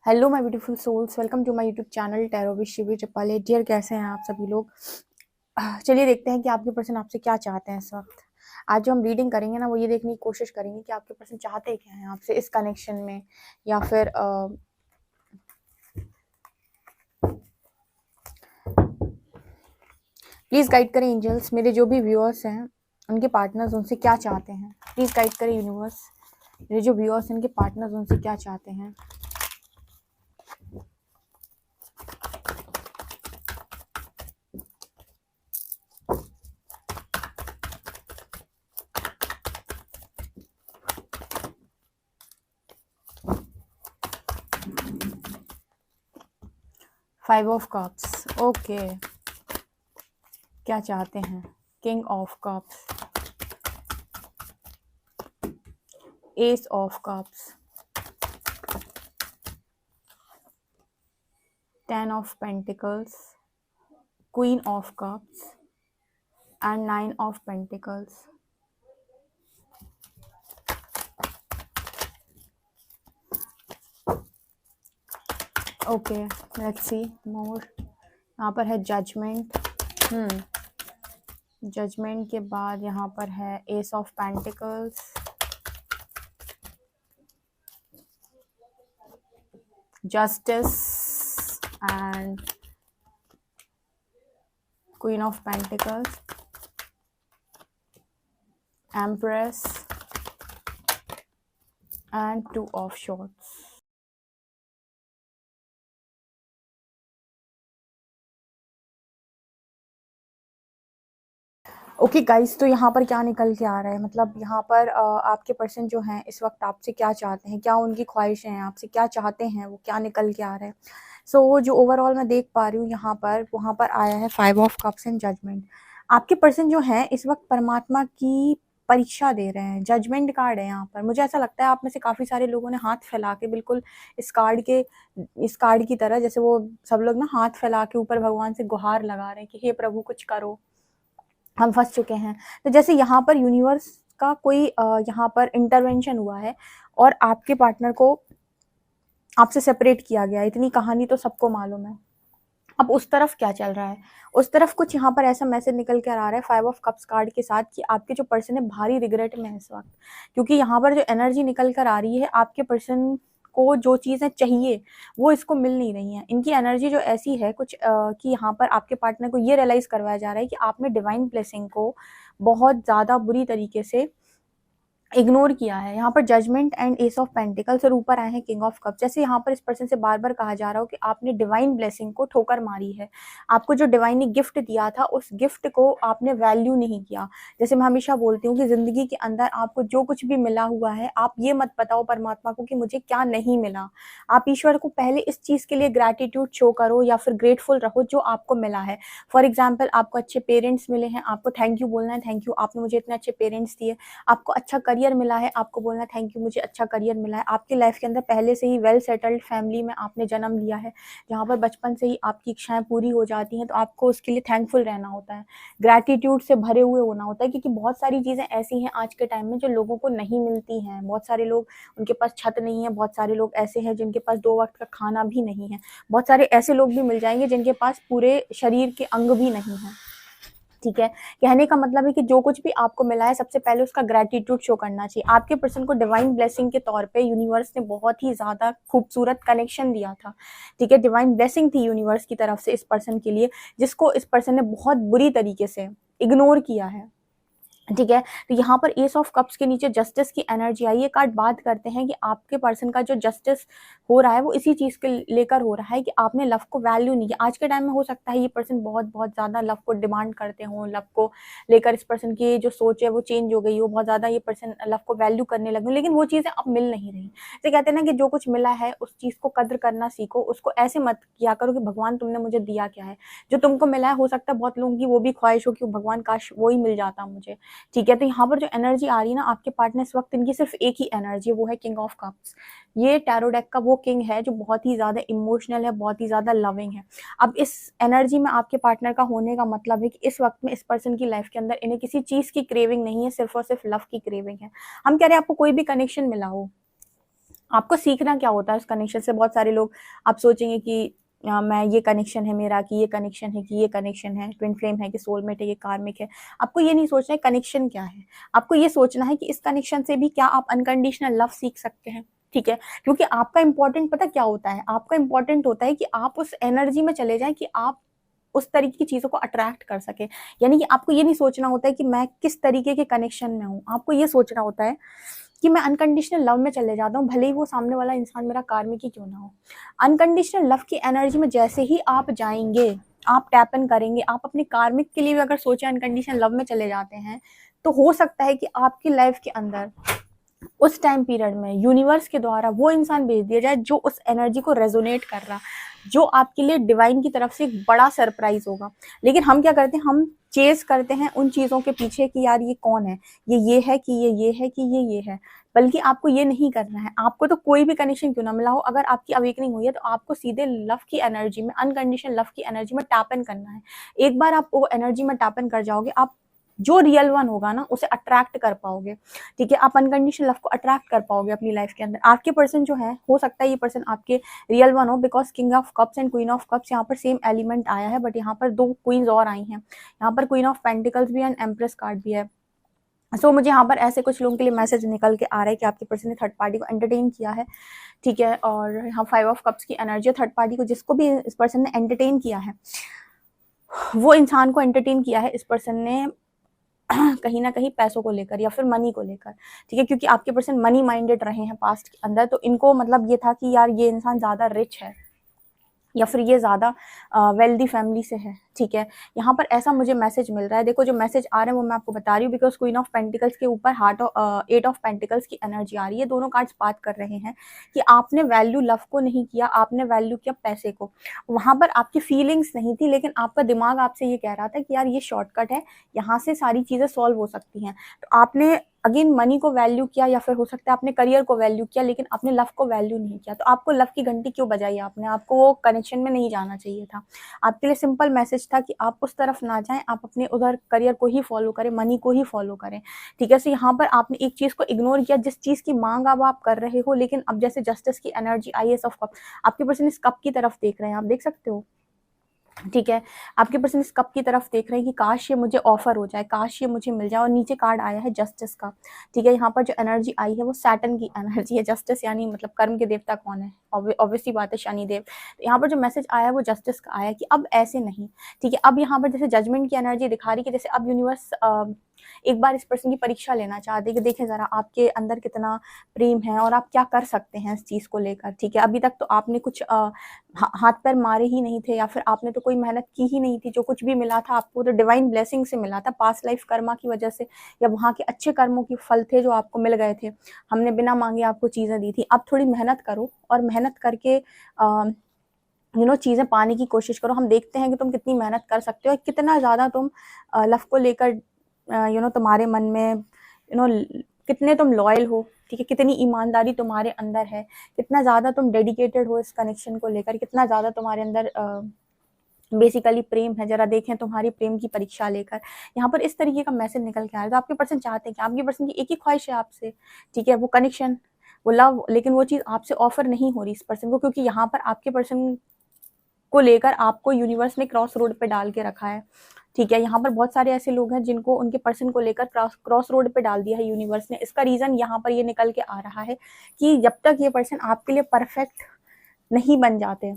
Hello my beautiful souls, welcome to my YouTube channel tarot with Shivi triple. Dear, कैसे हैं आप सभी लोग। चलिए देखते हैं कि आपके पर्सन आपसे क्या चाहते हैं इस वक्त। आज जो हम रीडिंग करेंगे ना, वो ये देखने की कोशिश करेंगे कि आपके पर्सन चाहते क्या हैं आपसे इस कनेक्शन में, या फिर प्लीज़ गाइड करें एंजल्स, मेरे जो भी व्यूअर्स हैं उनके पार्टनर्स उनसे क्या चाहते हैं। प्लीज़ गाइड करें यूनिवर्स, मेरे जो व्यूअर्स हैं उनके पार्टनर्स उनसे क्या चाहते हैं। फाइव ऑफ कप्स, ओके, क्या चाहते हैं। King of cups, S of cups, 10 of Pentacles, Queen of Cups and 9 of Pentacles. Okay, let's see more. यहाँ पर है जजमेंट। जजमेंट के बाद यहाँ पर है S of pentacles, justice and queen of pentacles, empress and two of shorts. Okay guys, तो यहाँ पर क्या निकल के आ रहा है, मतलब यहाँ पर आपके पर्सन जो हैं इस वक्त आपसे क्या चाहते हैं, क्या उनकी ख्वाहिशें हैं, आपसे क्या चाहते हैं, वो क्या निकल के आ रहा है। सो जो ओवरऑल मैं देख पा रही हूँ यहाँ पर, वहाँ पर आया है 5 ऑफ कप्स एंड जजमेंट। आपके पर्सन जो हैं इस वक्त परमात्मा की परीक्षा दे रहे हैं। जजमेंट कार्ड है यहाँ पर। मुझे ऐसा लगता है आप में से काफ़ी सारे लोगों ने हाथ फैला के, बिल्कुल इस कार्ड की तरह, जैसे वो सब लोग ना हाथ फैला के ऊपर भगवान से गुहार लगा रहे हैं कि हे प्रभु कुछ करो, हम फंस चुके हैं। तो जैसे यहाँ पर यूनिवर्स का कोई यहाँ पर इंटरवेंशन हुआ है और आपके पार्टनर को आपसे सेपरेट किया गया। इतनी कहानी तो सबको मालूम है। अब उस तरफ क्या चल रहा है, उस तरफ कुछ यहाँ पर ऐसा मैसेज निकल कर आ रहा है 5 ऑफ कप्स कार्ड के साथ कि आपके जो पर्सन है भारी रिग्रेट में है इस वक्त। क्योंकि यहाँ पर जो एनर्जी निकल कर आ रही है, आपके पर्सन को जो चीज़ें चाहिए वो इसको मिल नहीं रही हैं। इनकी एनर्जी जो ऐसी है कुछ कि यहाँ पर आपके पार्टनर को ये रियलाइज़ करवाया जा रहा है कि आपने डिवाइन ब्लेसिंग को बहुत ज़्यादा बुरी तरीके से इग्नोर किया है। यहाँ पर judgement and ace of pentacles और ऊपर आए हैं किंग ऑफ कप। जैसे यहाँ पर इस पर्सन से बार बार कहा जा रहा हो कि आपने डिवाइन ब्लेसिंग को ठोकर मारी है। आपको जो डिवाइन ने गिफ्ट दिया था उस गिफ्ट को आपने वैल्यू नहीं किया। जैसे मैं हमेशा बोलती हूँ कि जिंदगी के अंदर आपको जो कुछ भी मिला हुआ है, आप ये मत बताओ परमात्मा को कि मुझे क्या नहीं मिला। आप ईश्वर को पहले इस चीज़ के लिए ग्रैटिट्यूड शो करो या फिर ग्रेटफुल रहो जो आपको मिला है। फॉर एग्जाम्पल, आपको अच्छे पेरेंट्स मिले हैं, आपको थैंक यू बोलना है, थैंक यू आपने मुझे इतने अच्छे पेरेंट्स दिए। आपको अच्छा करियर मिला है, आपको बोलना थैंक यू मुझे अच्छा करियर मिला है। आपकी लाइफ के अंदर पहले से ही वेल सेटल्ड फैमिली में आपने जन्म लिया है, जहाँ पर बचपन से ही आपकी इच्छाएं पूरी हो जाती हैं, तो आपको उसके लिए थैंकफुल रहना होता है, ग्रैटिट्यूड से भरे हुए होना होता है। क्योंकि बहुत सारी चीज़ें ऐसी हैं आज के टाइम में जो लोगों को नहीं मिलती हैं। बहुत सारे लोग, उनके पास छत नहीं है, बहुत सारे लोग ऐसे हैं जिनके पास 2 वक्त का खाना भी नहीं है, बहुत सारे ऐसे लोग भी मिल जाएंगे जिनके पास पूरे शरीर के अंग भी नहीं है। ठीक है, कहने का मतलब है कि जो कुछ भी आपको मिला है सबसे पहले उसका ग्रैटिट्यूड शो करना चाहिए। आपके पर्सन को डिवाइन ब्लेसिंग के तौर पे यूनिवर्स ने बहुत ही ज्यादा खूबसूरत कनेक्शन दिया था। ठीक है, डिवाइन ब्लेसिंग थी यूनिवर्स की तरफ से इस पर्सन के लिए, जिसको इस पर्सन ने बहुत बुरी तरीके से इग्नोर किया है। ठीक है, तो यहाँ पर एस ऑफ कप्स के नीचे जस्टिस की एनर्जी आई। ये कार्ड बात करते हैं कि आपके पर्सन का जो जस्टिस हो रहा है वो इसी चीज़ के लेकर हो रहा है कि आपने लव को वैल्यू नहीं किया। आज के टाइम में हो सकता है ये पर्सन बहुत बहुत ज़्यादा लव को डिमांड करते हों, लव को लेकर इस पर्सन की जो सोच है वो चेंज हो गई हो, बहुत ज़्यादा ये पर्सन लव को वैल्यू करने लगे, लेकिन वो चीज़ें अब मिल नहीं रही। तो कहते हैं ना कि जो कुछ मिला है उस चीज़ को कद्र करना सीखो, उसको ऐसे मत किया करो कि भगवान तुमने मुझे दिया क्या है। जो तुमको मिला है, हो सकता है बहुत लोगों की वो भी ख्वाहिश हो कि भगवान काश वो ही मिल जाता मुझे। ठीक है, तो यहाँ पर जो एनर्जी आ रही है ना आपके पार्टनर इस वक्त, इनकी सिर्फ एक ही एनर्जी है, वो है किंग ऑफ कप्स। ये टैरो डेक का वो किंग है जो बहुत ही ज्यादा इमोशनल है, बहुत ही ज्यादा लविंग है। अब इस एनर्जी में आपके पार्टनर का होने का मतलब है कि इस वक्त में इस पर्सन की लाइफ के अंदर इन्हें किसी चीज की क्रेविंग नहीं है, सिर्फ और सिर्फ लव की क्रेविंग है। हम कह रहे हैं आपको कोई भी कनेक्शन मिला हो, आपको सीखना क्या होता है उस कनेक्शन से। बहुत सारे लोग आप सोचेंगे कि मैं ये कनेक्शन है मेरा, कि ये कनेक्शन है, कि ये कनेक्शन है, ट्विन फ्लेम है, कि सोलमेट है, ये कार्मिक है। आपको ये नहीं सोचना है कनेक्शन क्या है, आपको ये सोचना है कि इस कनेक्शन से भी क्या आप अनकंडीशनल लव सीख सकते हैं। ठीक है, क्योंकि आपका इंपॉर्टेंट पता क्या होता है, आपका इंपॉर्टेंट होता है कि आप उस एनर्जी में चले जाएं कि आप उस तरीके की चीजों को अट्रैक्ट कर सके। यानी कि आपको ये नहीं सोचना होता है कि मैं किस तरीके के कनेक्शन में हूँ, आपको ये सोचना होता है कि मैं अनकंडीशनल लव में चले जाता हूँ, भले ही वो सामने वाला इंसान मेरा कार्मिक ही क्यों ना हो। अनकंडीशनल लव की एनर्जी में जैसे ही आप जाएंगे, आप टैप इन करेंगे, आप अपने कार्मिक के लिए भी अगर सोचे अनकंडीशनल लव में चले जाते हैं, तो हो सकता है कि आपकी लाइफ के अंदर उस टाइम पीरियड में यूनिवर्स के द्वारा वो इंसान भेज दिया जाए जो उस एनर्जी को रेजोनेट कर रहा, जो आपके लिए डिवाइन की तरफ से एक बड़ा सरप्राइज होगा। लेकिन हम क्या करते हैं, हम चेस करते हैं उन चीजों के पीछे कि यार ये कौन है, ये है कि ये है कि ये है। बल्कि आपको ये नहीं करना है, आपको तो कोई भी कनेक्शन क्यों ना मिला हो, अगर आपकी अवेकनिंग हुई है तो आपको सीधे लव की एनर्जी में, अनकंडीशनल लव की एनर्जी में टैप इन करना है। एक बार आप वो एनर्जी में टैप इन कर जाओगे, आप जो रियल वन होगा ना उसे अट्रैक्ट कर पाओगे। ठीक है, आप अनकंडीशनल लव को अट्रैक्ट कर पाओगे अपनी लाइफ के अंदर। आपके पर्सन जो है, हो सकता है ये पर्सन आपके रियल वन हो, because king of cups and queen of cups यहाँ पर सेम एलिमेंट आया है, बट यहाँ पर 2 क्वींस और आई हैं। यहाँ पर क्वीन ऑफ पेंटिकल्स भी है एंड एम्प्रेस कार्ड भी है। सो मुझे यहाँ पर ऐसे कुछ लोगों के लिए मैसेज निकल के आ रहा है कि आपके पर्सन ने थर्ड पार्टी को एंटरटेन किया है। ठीक है, और यहाँ 5 ऑफ कप्स की एनर्जी है। थर्ड पार्टी को, जिसको भी इस पर्सन ने एंटरटेन किया है, वो इंसान को एंटरटेन किया है इस पर्सन ने कहीं ना कहीं पैसों को लेकर या फिर मनी को लेकर। ठीक है, क्योंकि आपके पर्सन मनी माइंडेड रहे हैं पास्ट के अंदर, तो इनको मतलब ये था कि यार ये इंसान ज्यादा रिच है या फिर ये ज़्यादा वेल्दी फैमिली से है। ठीक है, यहाँ पर ऐसा मुझे मैसेज मिल रहा है। देखो जो मैसेज आ रहे हैं वो मैं आपको बता रही हूँ, बिकॉज क्वीन ऑफ पेंटिकल्स के ऊपर हार्ट ऑफ 8 ऑफ पेंटिकल्स की एनर्जी आ रही है। दोनों कार्ड्स बात कर रहे हैं कि आपने वैल्यू लव को नहीं किया, आपने वैल्यू किया पैसे को। वहाँ पर आपकी फीलिंग्स नहीं थी, लेकिन आपका दिमाग आपसे ये कह रहा था कि यार ये शॉर्टकट है, यहाँ से सारी चीज़ें सॉल्व हो सकती हैं। तो आपने अगेन मनी को वैल्यू किया, या फिर हो सकता है आपने करियर को वैल्यू किया, लेकिन आपने लव को वैल्यू नहीं किया। तो आपको लव की घंटी क्यों बजाई आपने, आपको वो कनेक्शन में नहीं जाना चाहिए था। आपके लिए सिंपल मैसेज था कि आप उस तरफ ना जाएं, आप अपने उधर करियर को ही फॉलो करें, मनी को ही फॉलो करें। ठीक है, सो यहाँ पर आपने एक चीज को इग्नोर किया, जिस चीज की मांग अब आप कर रहे हो। लेकिन अब जैसे जस्टिस की एनर्जी आई है, ऑफ कप, आपके पर्सन इस कप की तरफ देख रहे हैं, आप देख सकते हो। ठीक है, आपके पर्सन इस कप की तरफ देख रहे हैं कि काश ये मुझे ऑफर हो जाए, काश ये मुझे मिल जाए। और नीचे कार्ड आया है जस्टिस का। ठीक है, यहाँ पर जो एनर्जी आई है वो सैटर्न की एनर्जी है। जस्टिस यानी मतलब कर्म के देवता कौन है, ऑब्वियसली बात है शनि देव। तो यहाँ पर जो मैसेज आया है वो जस्टिस का आया कि अब ऐसे नहीं। ठीक है, अब यहाँ पर जैसे जजमेंट की एनर्जी दिखा रही है कि जैसे अब यूनिवर्स एक बार इस पर्सन की परीक्षा लेना चाहते हैं कि देखें जरा आपके अंदर कितना प्रेम है और आप क्या कर सकते हैं इस चीज को लेकर। ठीक है, अभी तक तो आपने कुछ हाथ पैर मारे ही नहीं थे, या फिर आपने तो कोई मेहनत की ही नहीं थी। जो कुछ भी मिला था आपको तो डिवाइन ब्लेसिंग से मिला था, पास्ट लाइफ कर्मा की वजह से, या वहाँ के अच्छे कर्मों के फल थे जो आपको मिल गए थे। हमने बिना मांगे आपको चीजें दी थी। अब थोड़ी मेहनत करो और मेहनत करके चीजें पाने की कोशिश करो। हम देखते हैं कि तुम कितनी मेहनत कर सकते हो, कितना ज्यादा तुम लव को लेकर तुम्हारे मन में कितने तुम लॉयल हो। ठीक है, कितनी ईमानदारी तुम्हारे अंदर है, कितना ज्यादा तुम डेडिकेटेड हो इस कनेक्शन को लेकर, कितना ज्यादा तुम्हारे अंदर बेसिकली प्रेम है। जरा देखें तुम्हारी प्रेम की परीक्षा लेकर। यहाँ पर इस तरीके का मैसेज निकल के आ रहा है। तो आपके पर्सन चाहते हैं कि आपके पर्सन की एक ही ख्वाहिश है आपसे, ठीक है, वो कनेक्शन, वो लव, लेकिन वो चीज आपसे ऑफर नहीं हो रही इस पर्सन को, क्योंकि यहाँ पर आपके पर्सन को लेकर आपको यूनिवर्स ने क्रॉस रोड पे डाल के रखा है। ठीक है, यहाँ पर बहुत सारे ऐसे लोग हैं जिनको उनके पर्सन को लेकर क्रॉस रोड पे डाल दिया है यूनिवर्स ने। इसका रीजन यहाँ पर ये निकल के आ रहा है कि जब तक ये पर्सन आपके लिए परफेक्ट नहीं बन जाते,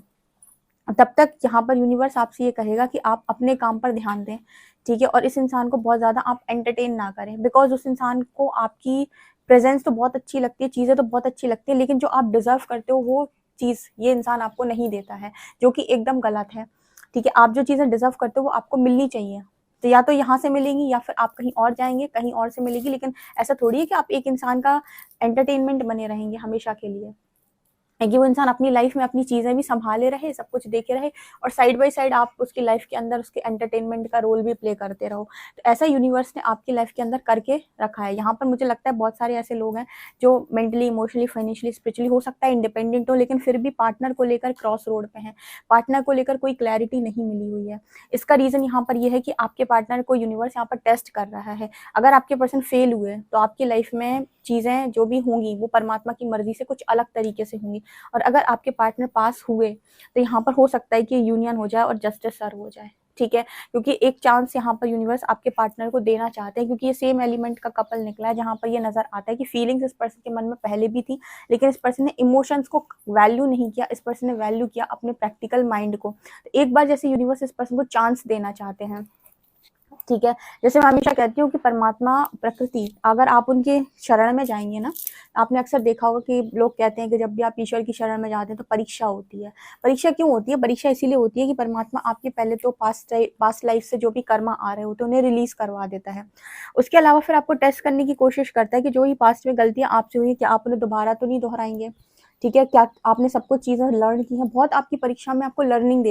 तब तक यहाँ पर यूनिवर्स आपसे ये कहेगा कि आप अपने काम पर ध्यान दें। ठीक है, और इस इंसान को बहुत ज्यादा आप एंटरटेन ना करें, बिकॉज उस इंसान को आपकी प्रेजेंस तो बहुत अच्छी लगती है, चीजें तो बहुत अच्छी लगती है, लेकिन जो आप डिजर्व करते हो वो चीज ये इंसान आपको नहीं देता है, जो कि एकदम गलत है। ठीक है, आप जो चीजें डिजर्व करते हो वो आपको मिलनी चाहिए। तो या तो यहाँ से मिलेंगी या फिर आप कहीं और जाएंगे, कहीं और से मिलेगी। लेकिन ऐसा थोड़ी है कि आप एक इंसान का एंटरटेनमेंट बने रहेंगे हमेशा के लिए, कि वो इंसान अपनी लाइफ में अपनी चीजें भी संभाले रहे, सब कुछ देखे रहे, और साइड बाय साइड आप उसकी लाइफ के अंदर उसके एंटरटेनमेंट का रोल भी प्ले करते रहो। तो ऐसा यूनिवर्स ने आपकी लाइफ के अंदर करके रखा है। यहाँ पर मुझे लगता है बहुत सारे ऐसे लोग हैं जो मेंटली, इमोशनली, फाइनेंशियली, स्पिरिचुअली हो सकता है इंडिपेंडेंट हो, लेकिन फिर भी पार्टनर को लेकर क्रॉस रोड पे हैं, पार्टनर को लेकर कोई क्लैरिटी नहीं मिली हुई है। इसका रीजन यहाँ पर यह है कि आपके पार्टनर को यूनिवर्स यहाँ पर टेस्ट कर रहा है। अगर आपके पर्सन फेल हुए तो आपकी लाइफ में चीज़ें जो भी होंगी वो परमात्मा की मर्ज़ी से कुछ अलग तरीके से होंगी। और अगर आपके पार्टनर पास हुए, तो यहाँ पर हो सकता है कि यूनियन हो जाए और जस्टिस सर्व हो जाए, ठीक है? क्योंकि एक चांस यहाँ पर यूनिवर्स आपके पार्टनर को देना चाहते हैं, क्योंकि ये सेम एलिमेंट का कपल निकला है, जहाँ पर ये नज़र आता है कि फीलिंग्स इस पर्सन के मन में पहले भी थी, लेकिन इस पर्सन ने इमोशंस को वैल्यू नहीं किया, इस पर्सन ने वैल्यू किया अपने प्रैक्टिकल माइंड को। तो एक बार जैसे यूनिवर्स इस पर्सन को चांस देना चाहते हैं, ठीक है? जैसे मैं हमेशा कहती हूँ कि परमात्मा, प्रकृति, अगर आप उनके शरण में जाएँगे ना, आपने अक्सर देखा होगा कि लोग कहते हैं कि जब भी आप ईश्वर की शरण में जाते हैं तो परीक्षा होती है। परीक्षा क्यों होती है? परीक्षा इसीलिए होती है कि परमात्मा आपके पहले तो पास्ट लाइफ से जो भी कर्म आ रहे होते हैं उन्हें रिलीज़ करवा देता है। उसके अलावा फिर आपको टेस्ट करने की कोशिश करता है कि जो ही पास्ट में गलतियाँ आपसे हुई, क्या आप उन्हें दोबारा तो नहीं दोहराएँगे? ठीक है? क्या आपने सब कुछ चीज़ें लर्न की हैं? बहुत आपकी परीक्षा में आपको लर्निंग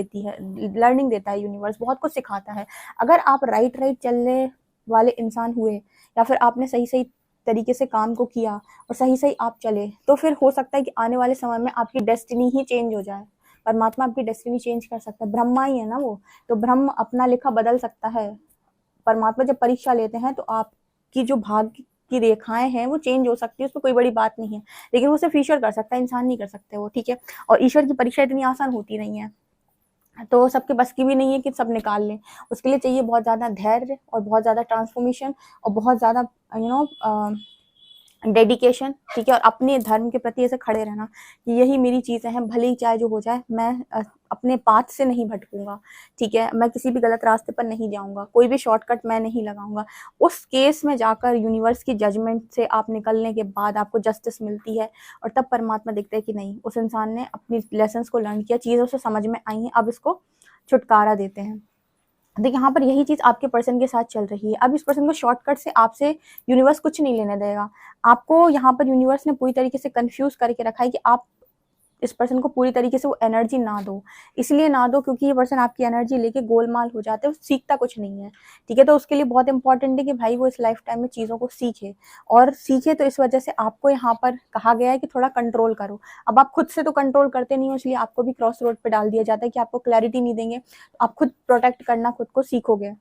देता है यूनिवर्स, बहुत कुछ सिखाता है। अगर आप राइट चलने वाले इंसान हुए, या फिर आपने सही-सही तरीके से काम को किया और सही-सही आप चले, तो फिर हो सकता है कि आने वाले समय में आपकी डेस्टिनी ही चेंज हो जाए। परमात्मा आपकी डेस्टिनी चेंज कर सकता है, ब्रह्मा ही है ना वो, तो ब्रह्म अपना लिखा बदल सकता है। परमात्मा जब परीक्षा लेते हैं तो आपकी जो भाग्य की रेखाएँ हैं वो चेंज हो सकती है, उसमें कोई बड़ी बात नहीं है। लेकिन वो सिर्फ़ ईश्वर कर सकता है, इंसान नहीं कर सकते वो, ठीक है? और ईश्वर की परीक्षा इतनी आसान होती नहीं है। तो सबके बस की भी नहीं है कि सब निकाल लें। उसके लिए चाहिए बहुत ज़्यादा धैर्य और बहुत ज़्यादा ट्रांसफ़ॉर्मेशन और बहुत ज़्यादा डेडिकेशन, ठीक है? और अपने धर्म के प्रति ऐसे खड़े रहना कि यही मेरी चीज़ें हैं, भले ही चाहे जो हो जाए, मैं अपने पाथ से नहीं भटकूँगा, ठीक है? मैं किसी भी गलत रास्ते पर नहीं जाऊँगा, कोई भी शॉर्टकट मैं नहीं लगाऊँगा। उस केस में जाकर यूनिवर्स की जजमेंट से आप निकलने के बाद आपको जस्टिस मिलती है, और तब परमात्मा देखते हैं कि नहीं, उस इंसान ने अपनी लेसन्स को लर्न किया, चीज़ें उसे समझ में आई हैं, अब इसको छुटकारा देते हैं। देखिए, यहाँ पर यही चीज़ आपके पर्सन के साथ चल रही है। अब इस पर्सन को शॉर्टकट से आपसे यूनिवर्स कुछ नहीं लेने देगा। आपको यहाँ पर यूनिवर्स ने पूरी तरीके से कन्फ्यूज़ करके रखा है कि आप इस पर्सन को पूरी तरीके से वो एनर्जी ना दो। इसलिए ना दो क्योंकि ये पर्सन आपकी एनर्जी लेके गोलमाल हो जाता है, वो सीखता कुछ नहीं है, ठीक है? तो उसके लिए बहुत इम्पोर्टेंट है कि भाई वो इस लाइफ टाइम में चीज़ों को सीखे, और सीखे तो इस वजह से आपको यहाँ पर कहा गया है कि थोड़ा कंट्रोल करो। अब आप खुद से तो कंट्रोल करते नहीं हो, इसलिए आपको भी क्रॉस रोड पे डाल दिया जाता है कि आपको क्लैरिटी नहीं देंगे, तो आप खुद प्रोटेक्ट करना खुद को सीखोगे।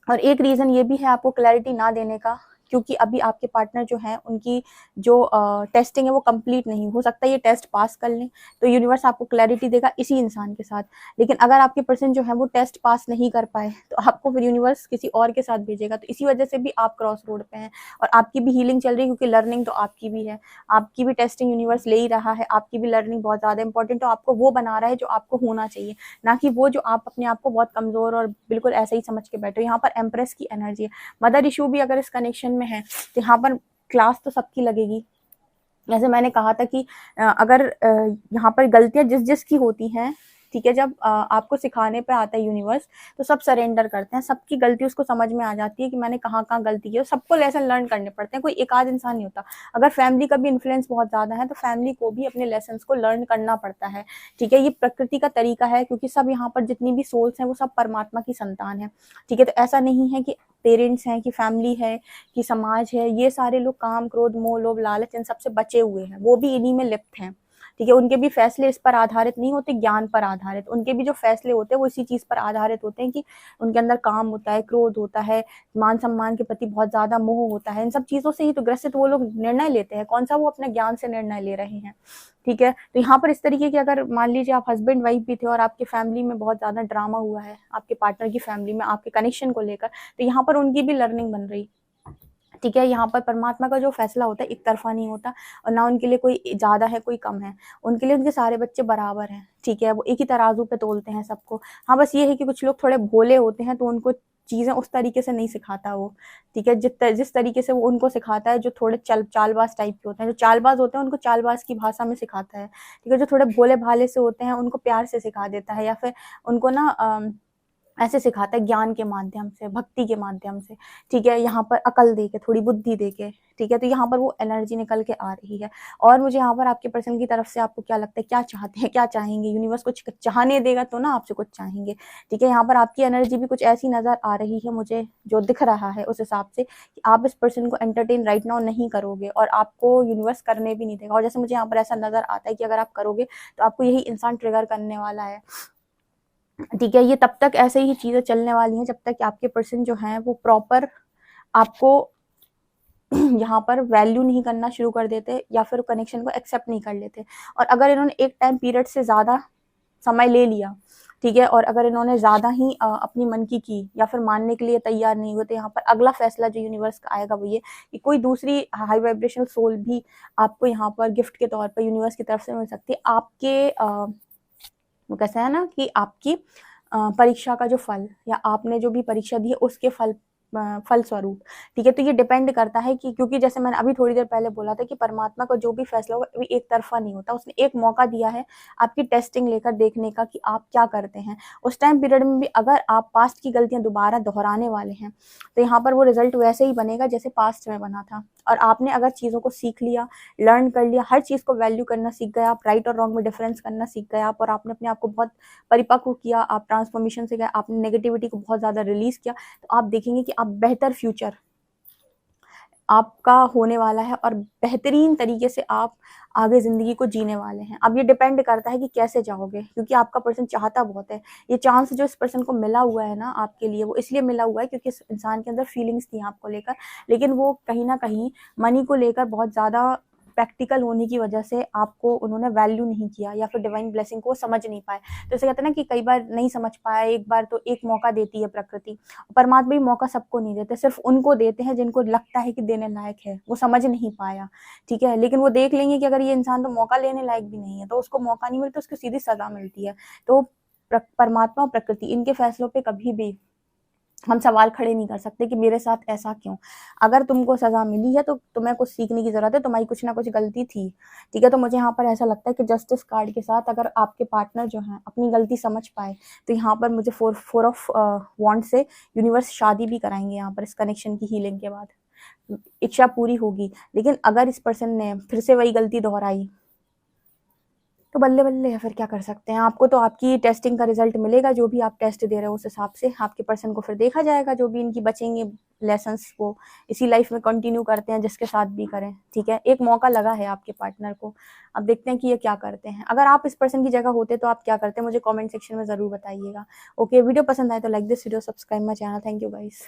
और एक रीज़न ये भी है आपको क्लैरिटी ना देने का, क्योंकि अभी आपके पार्टनर जो हैं उनकी जो टेस्टिंग है वो कंप्लीट नहीं हो सकता है ये टेस्ट पास कर लें, तो यूनिवर्स आपको क्लैरिटी देगा इसी इंसान के साथ। लेकिन अगर आपके पर्सन जो है वो टेस्ट पास नहीं कर पाए, तो आपको फिर यूनिवर्स किसी और के साथ भेजेगा, तो इसी वजह से भी आप क्रॉस रोड पे हैं। और आपकी भी हीलिंग चल रही है, क्योंकि लर्निंग तो आपकी भी है, आपकी भी टेस्टिंग यूनिवर्स ले ही रहा है, आपकी भी लर्निंग बहुत ज़्यादा इंपॉर्टेंट है, तो आपको वो बना रहा है जो आपको होना चाहिए, ना कि वो जो आप अपने आप को बहुत कमज़ोर और बिल्कुल ऐसे ही समझ के बैठे हो। यहाँ पर एम्प्रेस की एनर्जी है, मदर इशू भी अगर इस कनेक्शन में है, तो यहाँ पर क्लास तो सबकी लगेगी। जैसे मैंने कहा था कि अगर यहाँ पर गलतियाँ जिस-जिस की होती हैं, ठीक है? जब आपको सिखाने पे आता है यूनिवर्स, तो सब सरेंडर करते हैं, सबकी गलती उसको समझ में आ जाती है कि मैंने कहाँ-कहाँ गलती की है, सबको लेसन लर्न करने पड़ते हैं, कोई एक आध इंसान नहीं होता। अगर फैमिली का भी इन्फ्लुएंस बहुत ज़्यादा है, तो फैमिली को भी अपने लेसन्स को लर्न करना पड़ता है, ठीक है? ये प्रकृति का तरीका है, क्योंकि सब यहाँ पर जितनी भी सोल्स हैं, वो सब परमात्मा की संतान हैं, ठीक है? तो ऐसा नहीं है कि पेरेंट्स हैं, कि फैमिली है, कि समाज है, ये सारे लोग काम, क्रोध, मोह, लोभ, लालच इन सब से बचे हुए हैं, वो भी इन्हीं में लिप्त हैं, ठीक है? उनके भी फैसले इस पर आधारित नहीं होते, ज्ञान पर आधारित, उनके भी जो फैसले होते हैं वो इसी चीज़ पर आधारित होते हैं कि उनके अंदर काम होता है, क्रोध होता है, मान-सम्मान के प्रति बहुत ज़्यादा मोह होता है, इन सब चीज़ों से ही तो ग्रसित वो लोग निर्णय लेते हैं, कौन-सा वो अपने ज्ञान से निर्णय ले रहे हैं, ठीक है? तो यहाँ पर इस तरीके की, अगर मान लीजिए आप हस्बैंड-वाइफ भी थे और आपकी फैमिली में बहुत ज़्यादा ड्रामा हुआ है, आपके पार्टनर की फैमिली में आपके कनेक्शन को लेकर, तो यहाँ पर उनकी भी लर्निंग बन रही, ठीक है? यहाँ पर परमात्मा का जो फैसला होता है एक तरफ़ा नहीं होता, और ना उनके लिए कोई ज़्यादा है, कोई कम है। उनके लिए उनके सारे बच्चे बराबर हैं, ठीक है? वो एक ही तराजू पे तोलते हैं सबको। हाँ, बस ये है कि कुछ लोग थोड़े भोले होते हैं, तो उनको चीज़ें उस तरीके से नहीं सिखाता वो, ठीक है? जिस तरीके से वो उनको सिखाता है, जो थोड़े चालबाज़ टाइप के होते हैं। जो चालबाज़ होते हैं उनको चालबाज़ की भाषा में सिखाता है, ठीक है? जो थोड़े भोले-भाले से होते हैं उनको प्यार से सिखा देता है, या फिर उनको ना ऐसे सिखाता है ज्ञान के माध्यम से, भक्ति के माध्यम से, ठीक है? यहाँ पर अकल देके, थोड़ी बुद्धि देके, ठीक है? तो यहाँ पर वो एनर्जी निकल के आ रही है। और मुझे यहाँ पर आपके पर्सन की तरफ से आपको क्या लगता है, क्या चाहते हैं, क्या चाहेंगे? यूनिवर्स कुछ चाहने देगा तो ना आपसे कुछ चाहेंगे, ठीक है? यहाँ पर आपकी एनर्जी भी कुछ ऐसी नज़र आ रही है मुझे, जो दिख रहा है उस हिसाब से, कि आप इस पर्सन को एंटरटेन राइट नाउ नहीं करोगे, और आपको यूनिवर्स करने भी नहीं देगा। और जैसे मुझे यहाँ पर ऐसा नज़र आता है कि अगर आप करोगे, तो आपको यही इंसान ट्रिगर करने वाला है, ठीक है? ये तब तक ऐसे ही चीज़ें चलने वाली हैं जब तक कि आपके पर्सन जो हैं वो प्रॉपर आपको यहाँ पर वैल्यू नहीं करना शुरू कर देते या फिर कनेक्शन को एक्सेप्ट नहीं कर लेते। और अगर इन्होंने एक टाइम पीरियड से ज़्यादा समय ले लिया, ठीक है, और अगर इन्होंने ज़्यादा ही अपनी मन की या फिर मानने के लिए तैयार नहीं हुए, तो यहाँ पर अगला फैसला जो यूनिवर्स का आएगा वो ये कि कोई दूसरी हाई वाइब्रेशनल सोल भी आपको यहाँ पर गिफ्ट के तौर पर यूनिवर्स की तरफ से मिल सकती है। आपके वो कैसा है ना कि आपकी परीक्षा का जो फल या आपने जो भी परीक्षा दी है उसके फल स्वरूप, ठीक है। तो ये डिपेंड करता है कि, क्योंकि जैसे मैंने अभी थोड़ी देर पहले बोला था कि परमात्मा का जो भी फैसला होगा वो एक तरफा नहीं होता। उसने एक मौका दिया है आपकी टेस्टिंग लेकर देखने का कि आप क्या करते हैं। उस टाइम पीरियड में भी अगर आप पास्ट की गलतियां दोबारा दोहराने वाले हैं तो यहाँ पर वो रिजल्ट वैसे ही बनेगा जैसे पास्ट में बना था। और आपने अगर चीज़ों को सीख लिया, लर्न कर लिया, हर चीज़ को वैल्यू करना सीख गए, आप राइट और रॉन्ग में डिफरेंस करना सीख गए आप, और आपने अपने आप को बहुत परिपक्व किया, आप ट्रांसफॉर्मेशन से गए, आपने नेगेटिविटी को बहुत ज़्यादा रिलीज किया, तो आप देखेंगे कि आप बेहतर फ्यूचर आपका होने वाला है और बेहतरीन तरीके से आप आगे ज़िंदगी को जीने वाले हैं। अब ये डिपेंड करता है कि कैसे जाओगे, क्योंकि आपका पर्सन चाहता बहुत है। ये चांस जो इस पर्सन को मिला हुआ है ना आपके लिए, वो इसलिए मिला हुआ है क्योंकि इस इंसान के अंदर फीलिंग्स थी आपको लेकर, लेकिन वो कहीं न कहीं मनी को लेकर बहुत ज़्यादा प्रैक्टिकल होने की वजह से आपको उन्होंने वैल्यू नहीं किया या फिर डिवाइन ब्लेसिंग को समझ नहीं पाए। तो इसे कहते हैं ना कि कई बार नहीं समझ पाए, एक बार तो एक मौका देती है प्रकृति। परमात्मा भी मौका सबको नहीं देते, सिर्फ उनको देते हैं जिनको लगता है कि देने लायक है। वो समझ नहीं पाया, ठीक है, लेकिन वो देख लेंगे कि अगर ये इंसान तो मौका लेने लायक भी नहीं है, तो उसको मौका नहीं मिलता, उसको सीधी सजा मिलती है। तो परमात्मा और प्रकृति इनके फैसलों पे कभी भी हम सवाल खड़े नहीं कर सकते कि मेरे साथ ऐसा क्यों। अगर तुमको सज़ा मिली है तो तुम्हें कुछ सीखने की ज़रूरत है, तुम्हारी कुछ ना कुछ गलती थी, ठीक है। तो मुझे यहाँ पर ऐसा लगता है कि जस्टिस कार्ड के साथ अगर आपके पार्टनर जो हैं अपनी गलती समझ पाए, तो यहाँ पर मुझे फोर ऑफ वॉन्ड से यूनिवर्स शादी भी कराएंगे यहाँ पर इस कनेक्शन की हीलिंग के बाद। इच्छा पूरी होगी। लेकिन अगर इस पर्सन ने फिर से वही गलती दोहराई तो बल्ले बल्ले है, फिर क्या कर सकते हैं। आपको तो आपकी टेस्टिंग का रिजल्ट मिलेगा, जो भी आप टेस्ट दे रहे हो उस हिसाब से आपके पर्सन को फिर देखा जाएगा। जो भी इनकी बचेंगे लेसन्स वो इसी लाइफ में कंटिन्यू करते हैं, जिसके साथ भी करें, ठीक है। एक मौका लगा है आपके पार्टनर को, अब देखते हैं कि ये क्या करते हैं। अगर आप इस पर्सन की जगह होते तो आप क्या करते हैं, मुझे कॉमेंट सेक्शन में ज़रूर बताइएगा। ओके, वीडियो पसंद आए तो like this video, subscribe my channel. Thank you guys.